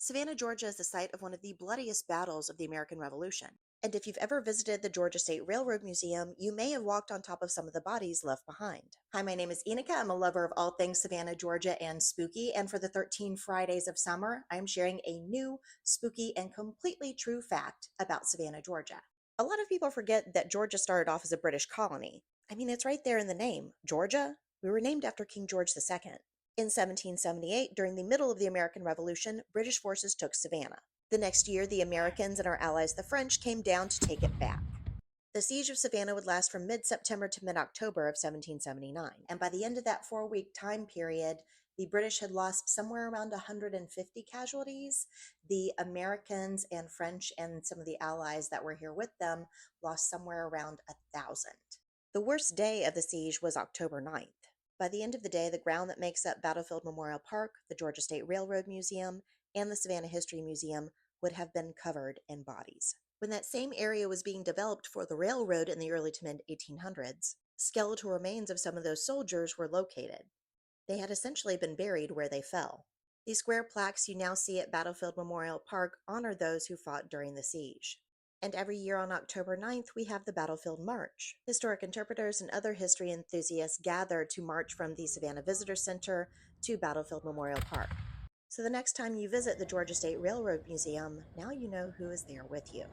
Savannah, Georgia is the site of one of the bloodiest battles of the American Revolution. And if you've ever visited the Georgia State Railroad Museum, you may have walked on top of some of the bodies left behind. Hi, my name is Enika. I'm a lover of all things Savannah, Georgia, and spooky. And for the 13 Fridays of summer, I'm sharing a new, spooky, and completely true fact about Savannah, Georgia. A lot of people forget that Georgia started off as a British colony. I mean, it's right there in the name, Georgia. We were named after King George II. In 1778, during the middle of the American Revolution, British forces took Savannah. The next year, the Americans and our allies, the French, came down to take it back. The siege of Savannah would last from mid-September to mid-October of 1779, and by the end of that 4-week time period, the British had lost somewhere around 150 casualties. The Americans and French and some of the allies that were here with them lost somewhere around 1,000. The worst day of the siege was October 9th. By the end of the day, the ground that makes up Battlefield Memorial Park, the Georgia State Railroad Museum, and the Savannah History Museum would have been covered in bodies. When that same area was being developed for the railroad in the early to mid-1800s, skeletal remains of some of those soldiers were located. They had essentially been buried where they fell. These square plaques you now see at Battlefield Memorial Park honor those who fought during the siege. And every year on October 9th, we have the Battlefield March. Historic interpreters and other history enthusiasts gather to march from the Savannah Visitor Center to Battlefield Memorial Park. So the next time you visit the Georgia State Railroad Museum, now you know who is there with you.